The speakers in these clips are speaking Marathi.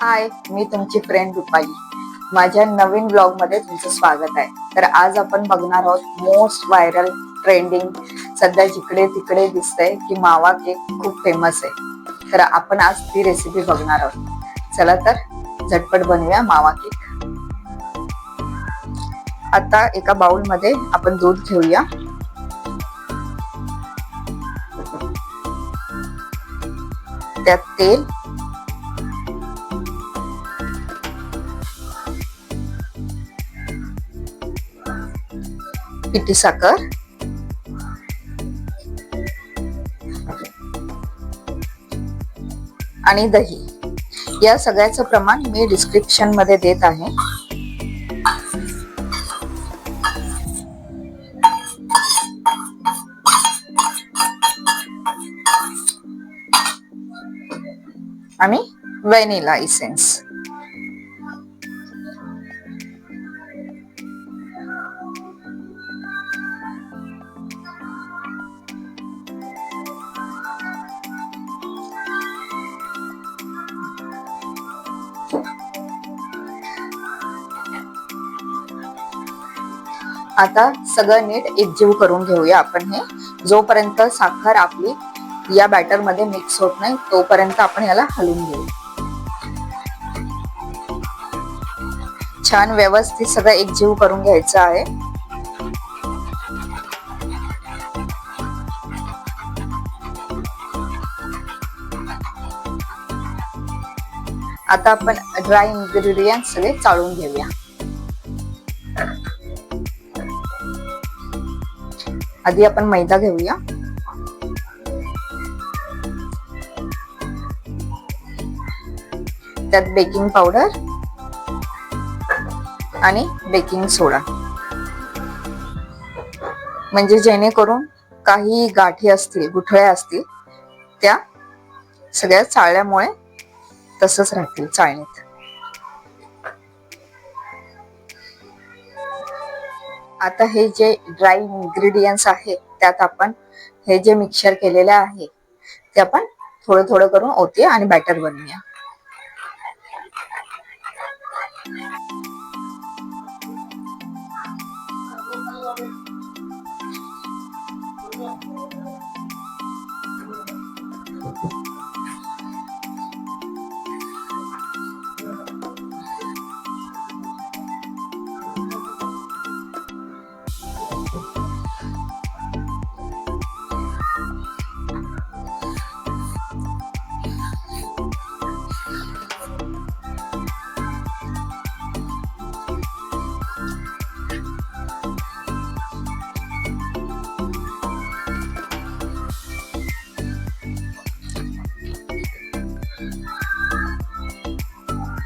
हाय, मी तुमची फ्रेंड रुपाली. माझ्या नवीन ब्लॉग मध्ये तुमचं स्वागत आहे. तर आज आपण बघणार आहोत मोस्ट व्हायरल ट्रेंडिंग सध्या जिकडे तिकडे दिसतंय की मावा केक खूप फेमस आहे. तर आपण आज ती रेसिपी बघणार आहोत. चला तर झटपट बनवूया मावा केक. आता एका बाउल मध्ये आपण दूध घेऊया. त्यात तेल, पिठी साखर, आणि दही. या सगळ्याचं प्रमाण मी डिस्क्रिप्शन मध्ये देत आहे. आणि व्हॅनिला इसेन्स. आता सगळं नीट एकजीव करून घेऊया आपण हे. जोपर्यंत साखर आपली या बॅटर मध्ये मिक्स होत नाही तोपर्यंत आपण याला हलवून घेऊ. छान व्यवस्थित सगळं एकजीव करून घ्यायचं आहे. आता आपण ड्राय इन्ग्रेडियंट सगळे चाळून घेऊया. आधी आपण मैदा घेऊया. त्यात बेकिंग पावडर आणि बेकिंग सोडा, म्हणजे जेणेकरून काही गाठी असतील, गुठळ्या असतील, त्या सगळ्या चाळल्यामुळे तसंच राहतील चाळणीत. आता हे जे ड्राय इन्ग्रेडियंट्स आहे त्यात आपण हे जे मिक्सचर केलेले आहे ते आपण थोडं थोडं करून ओतूया आणि बॅटर बनवूया.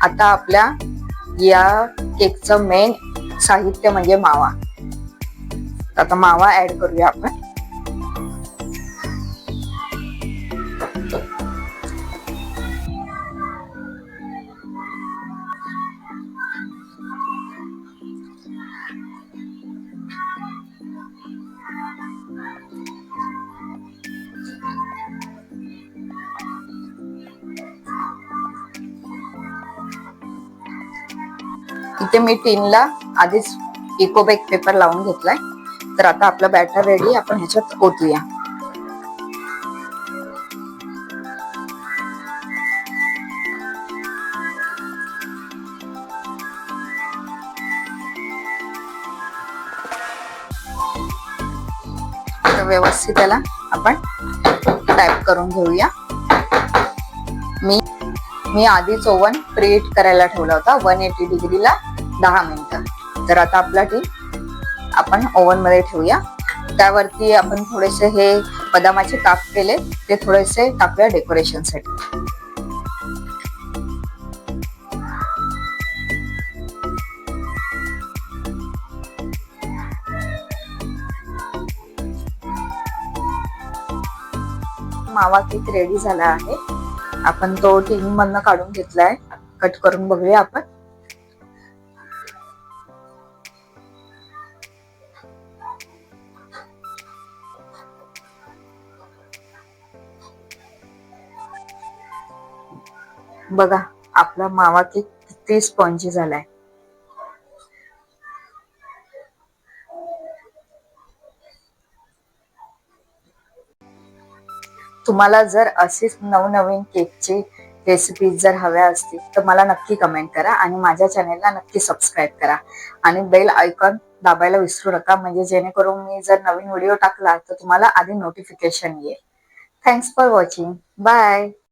आता आपल्या या केकचं मेन साहित्य म्हणजे मावा. आता मावा ऍड करूया आपण. इथे मी टीनला आधीच इकोबेक पेपर लावून घेतलाय. तर आता आपलं बॅटर रेडी, आपण ह्याच्यात ओतूया. तर व्यवस्थित त्याला आपण टॅप करून घेऊया. मी आधीच ओव्हन प्रीहीट करायला ठेवला होता 180 डिग्रीला 10 मिनिटं. तर आता आपला आपण ओव्हन मध्ये ठेवूया. त्यावरती आपण थोडेसे हे बदामाचे काप केले, ते थोडेसे टाकूया डेकोरेशन साठी. मावा केक रेडी झाला आहे. आपण तो टीन मधनं काढून घेतलाय. कट करून बघूया आपण. बघा आपला मावा केक किती स्पॉन्जी झालाय. तुम्हाला जर असेच नवनवीन केकचे रेसिपीज जर हव्या असतील तर मला नक्की कमेंट करा आणि माझ्या चॅनेलला नक्की सबस्क्राईब करा आणि बेल आयकॉन दाबायला विसरू नका, म्हणजे जेणेकरून मी जर नवीन व्हिडिओ टाकला तर तुम्हाला आधी नोटिफिकेशन येईल. Thanks for watching. बाय.